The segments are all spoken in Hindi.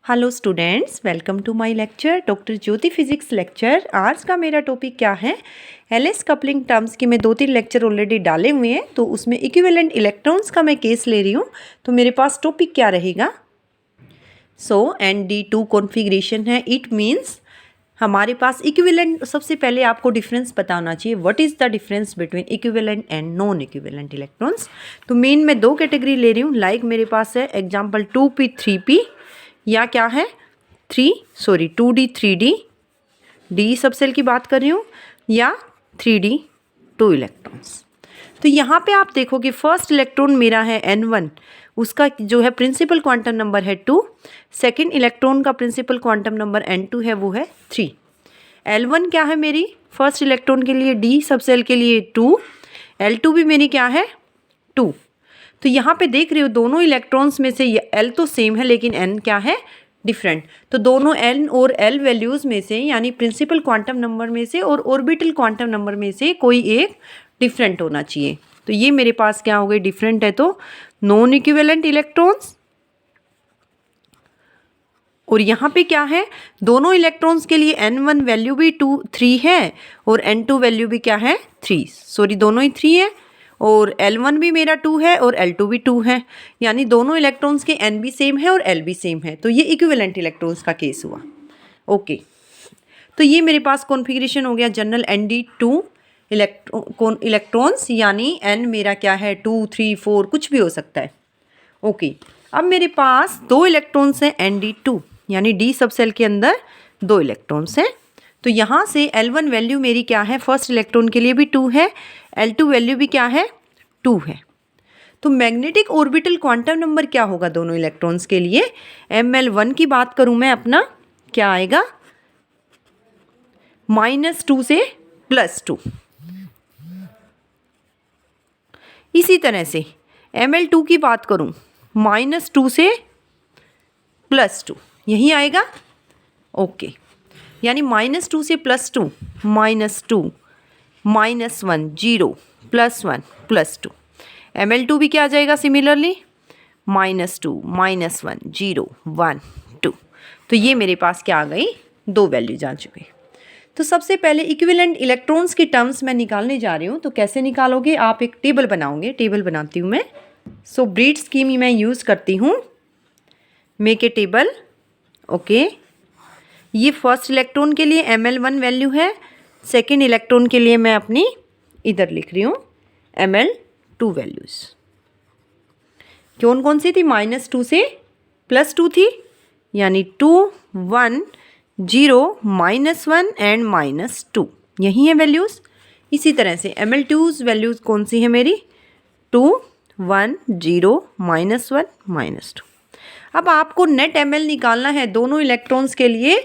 Hello students, welcome to my lecture doctor Jyoti physics lecture. आज का मेरा टॉपिक क्या है? एलिस कपलिंग टर्म्स की मैं 2-3 लेक्चर ऑलरेडी डाले हुए हैं, तो उसमें इक्विवेलेंट इलेक्ट्रॉन्स का मैं केस ले रही हूँ। तो मेरे पास टॉपिक क्या रहेगा? ND2 कॉन्फ़िगरेशन है। इट मीन्स हमारे पास इक्विवेलेंट, सबसे पहले आपको डिफरेंस पता होना चाहिए। What is the difference between equivalent and non equivalent electrons. तो मेन मैं 2 कैटेगरी ले रही हूँ। लाइक मेरे पास है एग्जाम्पल 2p 3p, या क्या है 2d 3d, डी सबसेल की बात कर रही हूँ, या 3d 2 इलेक्ट्रॉन्स। तो यहाँ पे आप देखोगे फर्स्ट इलेक्ट्रॉन मेरा है n1, उसका जो है प्रिंसिपल क्वांटम नंबर है 2। सेकेंड इलेक्ट्रॉन का प्रिंसिपल क्वांटम नंबर n2 है, वो है 3। L1 क्या है मेरी फर्स्ट इलेक्ट्रॉन के लिए, डी सबसेल के लिए 2, L2 भी मेरी क्या है 2। तो यहाँ पे देख रहे हो दोनों इलेक्ट्रॉन्स में से L तो सेम है लेकिन N क्या है डिफरेंट। तो दोनों N और L वैल्यूज़ में से, यानी प्रिंसिपल क्वांटम नंबर में से और ऑर्बिटल क्वांटम नंबर में से कोई एक डिफरेंट होना चाहिए। तो ये मेरे पास क्या हो गई, डिफरेंट है तो नॉन इक्विवेलेंट इलेक्ट्रॉन्स। और यहाँ पे क्या है, दोनों इलेक्ट्रॉन्स के लिए N1 वैल्यू भी 3 है और N2 वैल्यू भी क्या है 3, दोनों ही 3 है। और L1 भी मेरा 2 है और L2 भी 2 है, यानी दोनों इलेक्ट्रॉन्स के N भी सेम है और L भी सेम है। तो ये इक्विवेलेंट इलेक्ट्रॉन्स का केस हुआ। ओके, तो ये मेरे पास कॉन्फ़िगरेशन हो गया जनरल ND2 इलेक्ट्रॉन्स, यानी N मेरा क्या है 2, 3, 4 कुछ भी हो सकता है। ओके, अब मेरे पास 2 इलेक्ट्रॉन्स हैं ND2, यानी डी सबसेल के अंदर 2 इलेक्ट्रॉन्स हैं। तो यहाँ से L1 वैल्यू मेरी क्या है, फर्स्ट इलेक्ट्रॉन के लिए भी 2 है, L2 वैल्यू भी क्या है 2 है। तो मैग्नेटिक ऑर्बिटल क्वांटम नंबर क्या होगा दोनों इलेक्ट्रॉन्स के लिए? ML1 की बात करूँ मैं अपना, क्या आएगा -2 से +2। इसी तरह से ML2 की बात करूँ, -2 से +2 यही आएगा। ओके, यानी -2 से +2, -2, -1 0, +1 +2। ML2 भी क्या आ जाएगा सिमिलरली, -2, -1 0, 1 2। तो ये मेरे पास क्या आ गई, 2 वैल्यूज आ चुकी। तो सबसे पहले इक्विवेलेंट इलेक्ट्रॉन्स की टर्म्स मैं निकालने जा रही हूँ। तो कैसे निकालोगे, आप एक टेबल बनाओगे। टेबल बनाती हूँ मैं। सो ब्रीड स्कीम मैं यूज़ करती हूँ, मेक ए टेबल। ओके, ये फर्स्ट इलेक्ट्रॉन के लिए ML1 वैल्यू है, सेकेंड इलेक्ट्रॉन के लिए मैं अपनी इधर लिख रही हूँ ML2 वैल्यूज़। कौन कौन सी थी, -2 से +2 थी, यानी 2, 1, 0, -1 एंड -2 यही है वैल्यूज़। इसी तरह से ML2 वैल्यूज़ कौन सी है मेरी, 2, 1, 0, -1, -2। अब आपको नेट ML निकालना है दोनों इलेक्ट्रॉन्स के लिए।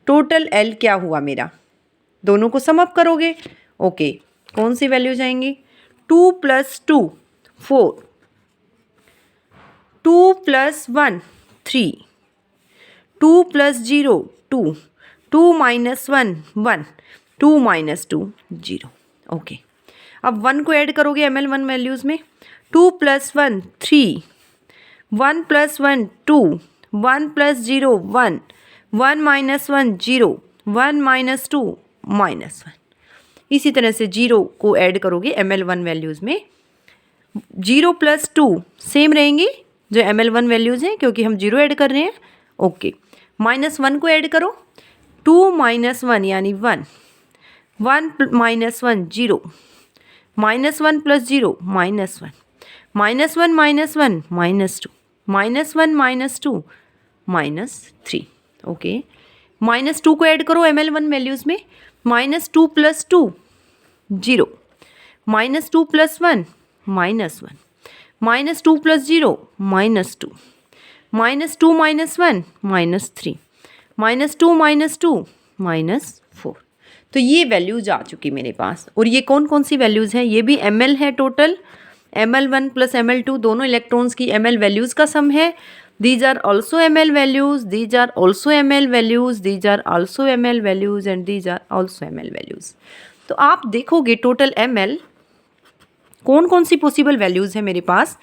टोटल L क्या हुआ मेरा, दोनों को सम अप करोगे। ओके, कौन सी वैल्यू जाएंगी, 2 + 2 4, 2 + 1 3, 2 + 0 2, 2 - 1 1, 2 - 2 0। ओके, अब 1 को ऐड करोगे ML1 वैल्यूज़ में, 2 + 1 3, 1 + 1 2, 1 + 0 1, 1 - 1 0, 1 - 2 -1। इसी तरह से 0 को ऐड करोगे ML1 वैल्यूज़ में, 0 + 2 सेम रहेंगी जो ML1 वैल्यूज़ हैं, क्योंकि हम 0 ऐड कर रहे हैं। ओके, -1 को ऐड करो, 2 - 1 यानी 1, 1 - 1 0, -1 + 0 -1, -1 - 1 -2, -1 - 2 -3। ओके, -2 को ऐड करो ML1 वैल्यूज़ में, -2 + 2 0, -2 + 1 -1, -2 + 0 -2, -2 - 1 -3, -2 - 2 -4। तो ये वैल्यूज आ चुकी मेरे पास। और ये कौन कौन सी वैल्यूज़ हैं, ये भी ML है टोटल। ML1 + ML2 दोनों इलेक्ट्रॉन्स की ML वैल्यूज़ का सम है। These are also ML values, these are also ML values, these are also ML values and these are also ML values। तो आप देखोगे टोटल ML कौन कौन सी पॉसिबल वैल्यूज़ है मेरे पास,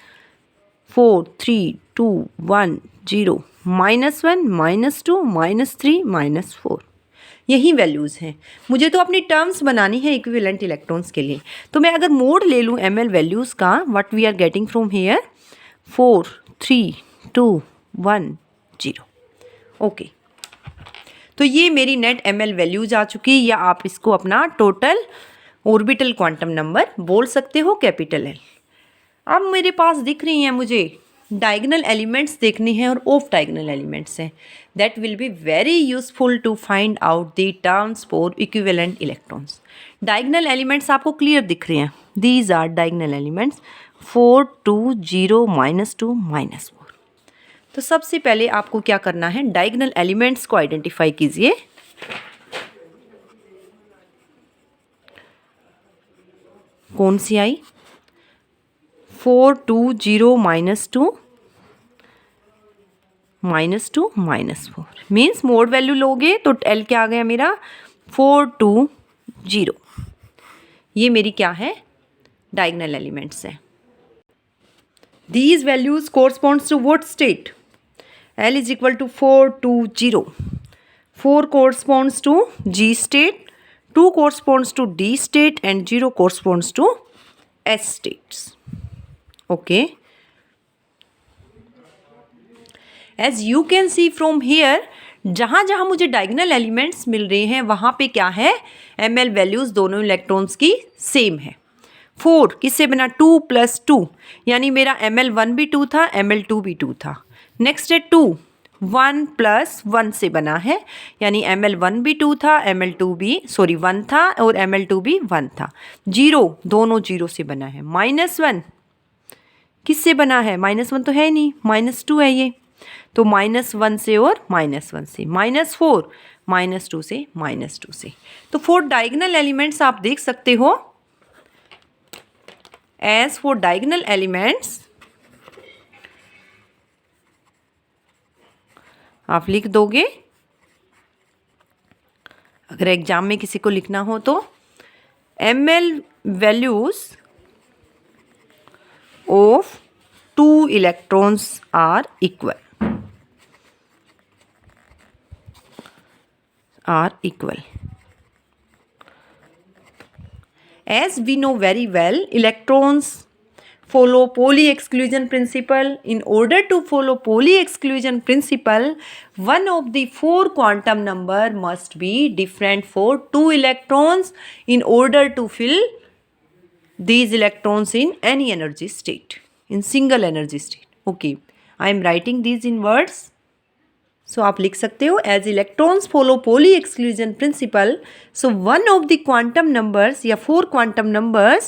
4, 3, 2 1 0 -1 -2 -3 -4, यही वैल्यूज़ हैं। मुझे तो अपनी टर्म्स बनानी है इक्विवेलेंट इलेक्ट्रॉन्स के लिए। तो मैं अगर मोड ले लूँ ml वैल्यूज़ का, what we are getting from here 4 3 2 1 0। Okay, तो ये मेरी नेट ml वैल्यूज़ आ चुकी, या आप इसको अपना टोटल ऑर्बिटल क्वांटम नंबर बोल सकते हो, कैपिटल L। अब मेरे पास दिख रही हैं, मुझे डायगोनल एलिमेंट्स देखने हैं और ऑफ डायगोनल एलिमेंट्स हैं। That will be very useful to find out the terms for equivalent electrons. Diagonal elements आपको क्लियर दिख रहे हैं, दीज आर डायगोनल एलिमेंट्स 4 2 0 -2 -4। तो सबसे पहले आपको क्या करना है, डायगोनल एलिमेंट्स को आइडेंटिफाई कीजिए। कौन सी आई, 4 2 0 -2 -2 -4, मीन्स मोड वैल्यू लोगे तो L क्या आ गया मेरा 4 2 0। ये मेरी क्या है, डायगोनल एलिमेंट्स है। These values corresponds to what state? L is equal to 4 2 0। 4 corresponds to G state, 2 corresponds to D state and 0 corresponds to S states. Okay. As you can see from here, जहाँ जहाँ मुझे डायगोनल एलिमेंट्स मिल रहे हैं वहाँ पे क्या है, ml वैल्यूज़ दोनों इलेक्ट्रॉन्स की सेम है। 4 किससे बना, 2 + 2, यानी मेरा ml1 भी 2 था, ml2 भी 2 था। नेक्स्ट है 2 1 + 1 से बना है, यानी ml1 भी 2 था, ml2 भी 1 था और ml2 भी 1 था। 0 दोनों 0 से बना है। -1 किससे बना है, -1 तो है नहीं, -2 है ये, तो -1 से और -1 से। -4 -2 से -2 से। तो 4 डायगोनल एलिमेंट्स आप देख सकते हो। As for diagonal elements, आप लिख दोगे, अगर एग्जाम में किसी को लिखना हो तो ml values of 2 electrons are equal। As we know very well, electrons follow Pauli exclusion principle. In order to follow Pauli exclusion principle, one of the 4 quantum number must be different for 2 electrons in order to fill these electrons in any energy state, in single energy state. Okay, I am writing these in words. So आप लिख सकते हो, as electrons follow Pauli exclusion principle, so one of the quantum numbers या 4 quantum numbers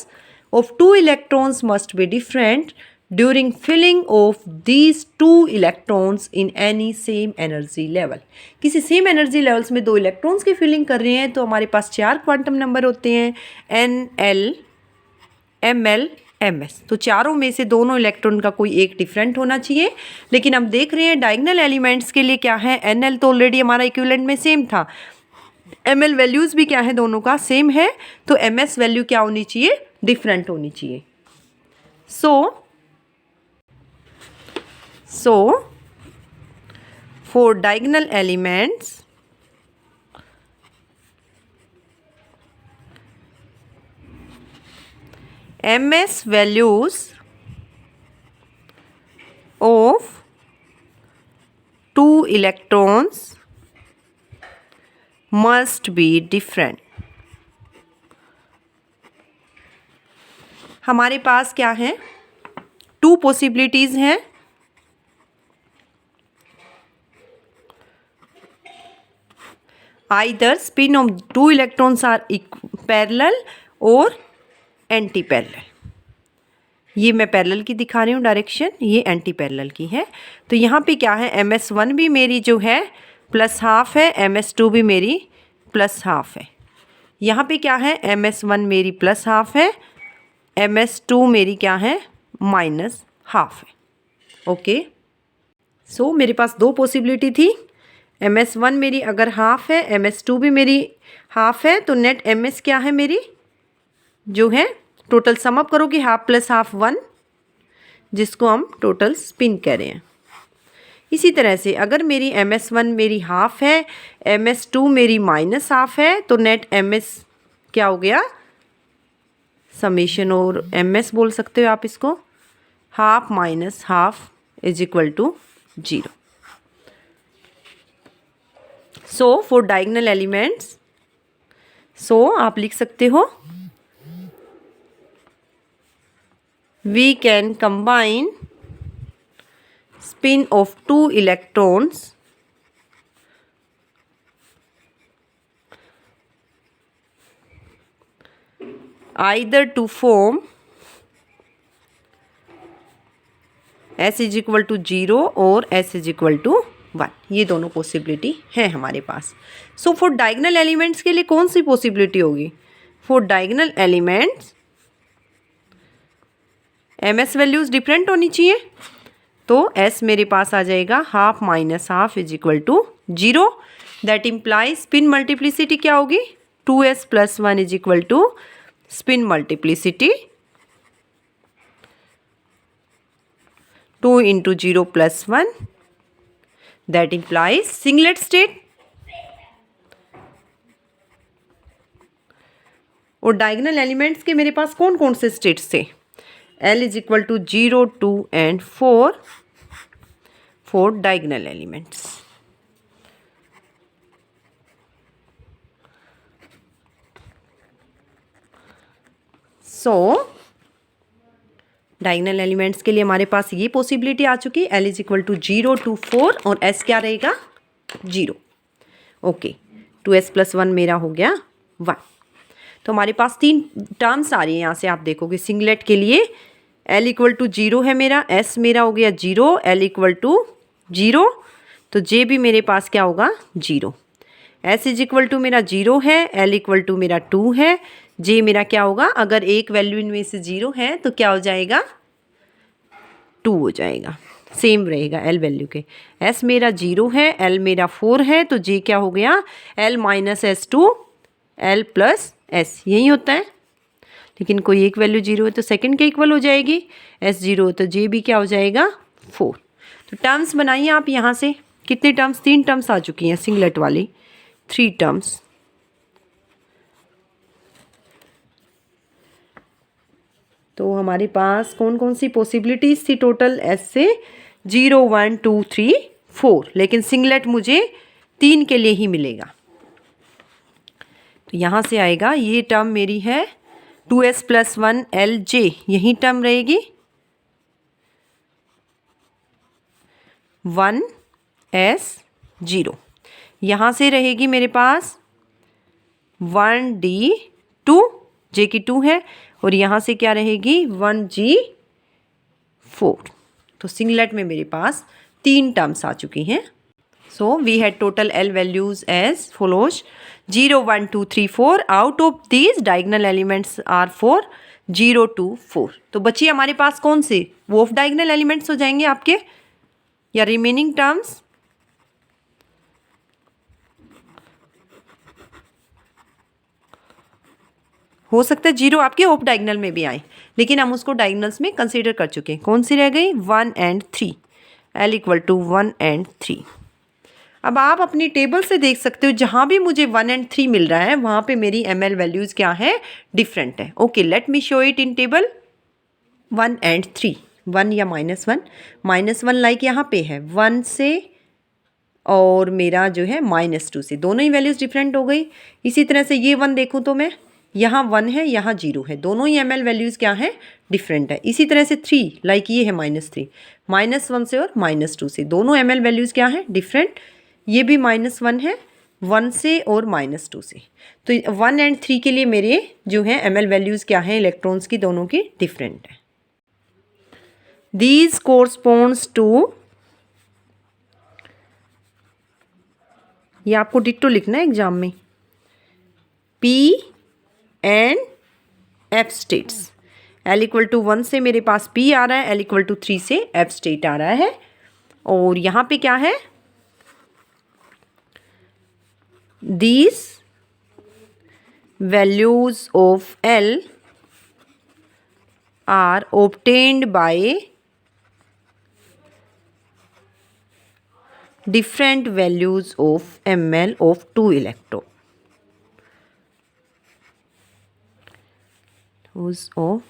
of 2 electrons must be different during filling of these 2 electrons in any same energy level। किसी सेम एनर्जी लेवल्स में 2 इलेक्ट्रॉन्स की फिलिंग कर रहे हैं तो हमारे पास 4 क्वांटम नंबर होते हैं, NL ML MS। तो चारों में से दोनों इलेक्ट्रॉन का कोई एक डिफरेंट होना चाहिए। लेकिन हम देख रहे हैं डायगोनल एलिमेंट्स के लिए क्या है, NL तो ऑलरेडी हमारा इक्विवेलेंट में सेम था, ML वैल्यूज़ भी क्या है, दोनों का सेम है, तो MS वैल्यू क्या होनी चाहिए, डिफरेंट होनी चाहिए। सो for diagonal elements MS values of 2 electrons must be different। हमारे पास क्या है, 2 पॉसिबिलिटीज़ हैं। Either spin of 2 electrons are parallel और एंटी पैरेलल। ये मैं पैरेलल की दिखा रही हूँ डायरेक्शन, ये एंटी पैरेलल की है। तो यहाँ पे क्या है, MS1 भी मेरी जो है +½ है, MS2 भी मेरी +½ है। यहाँ पे क्या है, MS1 मेरी +½ है, MS2 मेरी क्या है, -½ है। ओके, सो मेरे पास 2 पॉसिबिलिटी थी। MS1 मेरी अगर ½ है, MS2 भी मेरी ½ है, तो नेट MS क्या है मेरी, जो है टोटल सम अप करोगे ½ + ½ 1, जिसको हम टोटल स्पिन कह रहे हैं। इसी तरह से अगर मेरी ms1 मेरी हाफ है, ms2 मेरी माइनस हाफ है, तो नेट ms क्या हो गया, समेशन और ms बोल सकते हो आप इसको, half minus half is equal to 0. So for diagonal elements, so आप लिख सकते हो we can combine spin of two electrons either to form s is equal to 0 और s इज इक्वल टू 1. ये दोनों पॉसिबिलिटी है हमारे पास. सो फॉर डायगोनल एलिमेंट्स के लिए कौन सी पॉसिबिलिटी होगी? For diagonal elements ms values different होनी चाहिए, तो s मेरे पास आ जाएगा half minus half is equal to 0. That implies spin multiplicity क्या होगी, 2s plus 1 is equal to spin multiplicity 2 into 0 plus 1. That implies singlet state. और डायगोनल एलिमेंट्स के मेरे पास कौन कौन से स्टेट्स थे? L is equal to 0, 2 and 4 for diagonal elements. So diagonal elements के लिए हमारे पास ये पॉसिबिलिटी आ चुकी, L इज इक्वल टू 0, 2, 4 और S क्या रहेगा 0. ओके, 2s प्लस 1 मेरा हो गया 1. तो हमारे पास 3 टर्म्स आ रही है यहाँ से, आप देखोगे सिंगलेट के लिए L इक्वल टू 0 है मेरा, S मेरा हो गया 0, L इक्वल टू 0, तो J भी मेरे पास क्या होगा 0. S इज इक्वल टू मेरा 0 है, L इक्वल टू मेरा 2 है, J मेरा क्या होगा, अगर एक वैल्यू इनमें से 0 है तो क्या हो जाएगा 2 हो जाएगा, सेम रहेगा L वैल्यू के. S मेरा 0 है, L मेरा 4 है, तो J क्या हो गया L minus S to L plus S, यही होता है. लेकिन कोई एक वैल्यू 0 है तो सेकंड के इक्वल हो जाएगी, S 0 तो J भी क्या हो जाएगा 4. तो टर्म्स बनाइए आप यहाँ से, कितने टर्म्स, 3 टर्म्स आ चुकी हैं सिंगलेट वाली, 3 टर्म्स. तो हमारे पास कौन कौन सी पॉसिबिलिटीज थी टोटल S से, 0, 1, 2, 3, 4, लेकिन सिंगलेट मुझे 3 के लिए ही मिलेगा. तो यहाँ से आएगा ये टर्म मेरी है 2s प्लस 1 LJ, यही टर्म रहेगी 1s 0. यहाँ से रहेगी मेरे पास 1D 2, J की 2 है, और यहाँ से क्या रहेगी 1G 4. तो सिंगलेट में मेरे पास 3 टर्म्स आ चुकी हैं. So we had total L values as follows 0, 1, 2, 3, 4. Out of these diagonal elements are 4, 0, 2, 4. तो बच्चे हमारे पास कौन से, वो ऑफ डायगोनल एलिमेंट्स हो जाएंगे आपके, या रिमेनिंग टर्म्स? हो सकता है 0 आपके ऑफ डायगोनल में भी आए, लेकिन हम उसको डायगोनल्स में कंसीडर कर चुके हैं. कौन सी रह गई 1 and 3, L equal to 1 and 3. अब आप अपनी टेबल से देख सकते हो, जहाँ भी मुझे 1 एंड 3 मिल रहा है वहाँ पे मेरी ml वैल्यूज़ क्या है, डिफरेंट है. Okay, let me show it in table 1 and 3, 1 या -1 लाइक यहाँ पे है 1 से और मेरा जो है -2 से, दोनों ही वैल्यूज़ डिफरेंट हो गई. इसी तरह से ये 1 देखूँ तो मैं, यहाँ 1 है यहाँ 0 है, दोनों ही ml वैल्यूज़ क्या है, डिफरेंट है. इसी तरह से 3 लाइक ये है -3, -1 से और -2 से, दोनों ml वैल्यूज़ क्या है, डिफरेंट. ये भी -1 है 1 से और -2 से. तो 1 एंड 3 के लिए मेरे जो है ml वैल्यूज़ क्या है, इलेक्ट्रॉन्स की दोनों की डिफरेंट है. दीज कोरस्पॉन्ड्स टू, ये आपको डिट्टो लिखना है एग्जाम में, P and F states. L equal to 1 से मेरे पास P आ रहा है, L इक्वल टू 3 से F स्टेट आ रहा है. और यहाँ पे क्या है, these values of L are obtained by different values of ml of 2 electron. Use of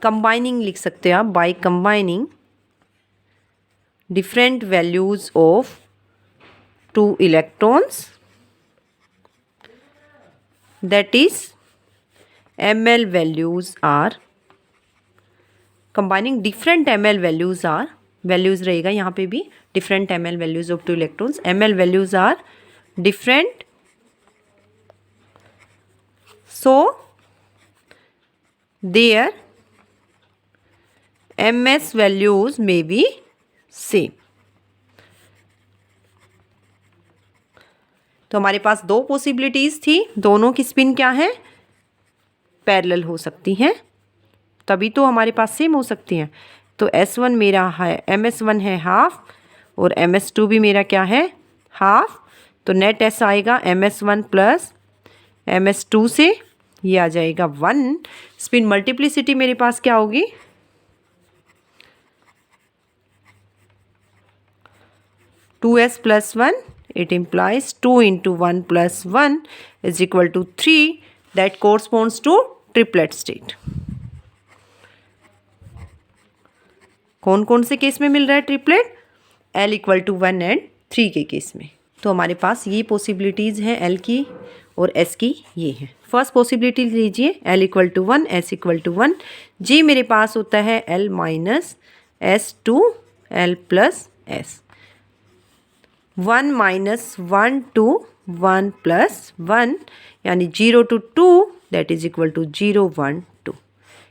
combining लिख सकते हैं आप, by combining different values of 2 electrons, that is ml values are combining different ml values are, values रहेगा यहाँ पे भी, different ml values of 2 electrons, ml values are different, so their ms values may be same. तो हमारे पास दो पॉसिबिलिटीज़ थी, दोनों की स्पिन क्या है, पैरेलल हो सकती हैं, तभी तो हमारे पास सेम हो सकती हैं। तो S1 मेरा है, MS1 है हाफ और MS2 भी मेरा क्या है, हाफ। तो नेट S आएगा MS1 प्लस MS2 से, ये आ जाएगा 1। स्पिन मल्टीप्लिसिटी मेरे पास क्या होगी, 2s plus 1, it implies 2 into 1 plus 1 is equal to 3, that corresponds to triplet state. कौन कौन से केस में मिल रहा है triplet, L equal to 1 and 3 के केस में। तो हमारे पास ये पॉसिबिलिटीज़ हैं L की और S की, ये है। फर्स्ट पॉसिबिलिटी लीजिए, L equal to 1, S equal to 1, जी मेरे पास होता है L minus S to L plus S, 1 minus 1 to 1 plus 1, यानी 0 to 2 that is equal to 0 1 2।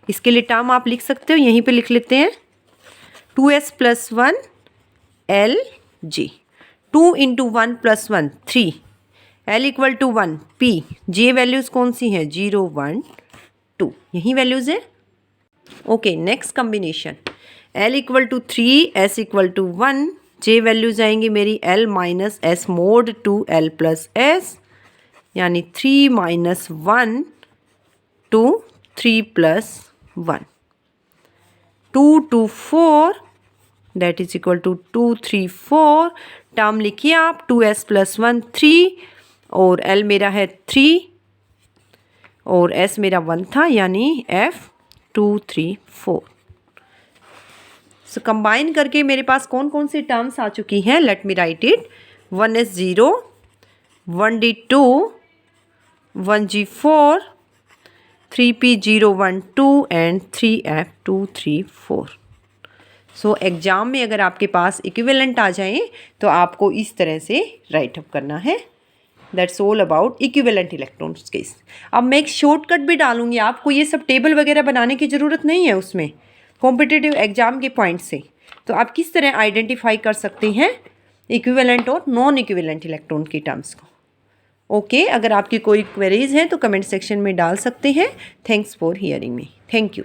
इसके लिए टर्म आप लिख सकते हो, यहीं पे लिख लेते हैं 2s plus 1 L G, 2 into 1 plus 1 3, L equal to 1 P, J values कौन सी हैं, 0 1 2, यही वैल्यूज़ है। Okay, next combination, L equal to 3, S equal to 1, J values आएंगी मेरी L minus S mode to L plus S, यानी 3 minus 1 to 3 plus 1, 2 to 4 that is equal to 2 3 4। Term लिखिए आप, 2s प्लस 1 3 और L मेरा है 3 और S मेरा 1 था, यानी F 2 3 4। सो कंबाइन करके मेरे पास कौन कौन सी टर्म्स आ चुकी हैं, let me right it. 1s0, 1d2, 1g4, 3p012 and 3f234। So exam में अगर आपके पास इक्विवेलेंट आ जाएं तो आपको इस तरह से राइट अप करना है। That's all about equivalent electrons case. अब मैं एक शॉर्टकट भी डालूंगी, आपको ये सब टेबल वगैरह बनाने की ज़रूरत नहीं है उसमें, कॉम्पिटिटिव एग्जाम के पॉइंट से। तो आप किस तरह आइडेंटिफाई कर सकते हैं इक्विवेलेंट और नॉन इक्विवेलेंट इलेक्ट्रॉन की टर्म्स को। ओके, अगर आपकी कोई क्वेरीज हैं तो कमेंट सेक्शन में डाल सकते हैं। Thanks for hearing me, thank you.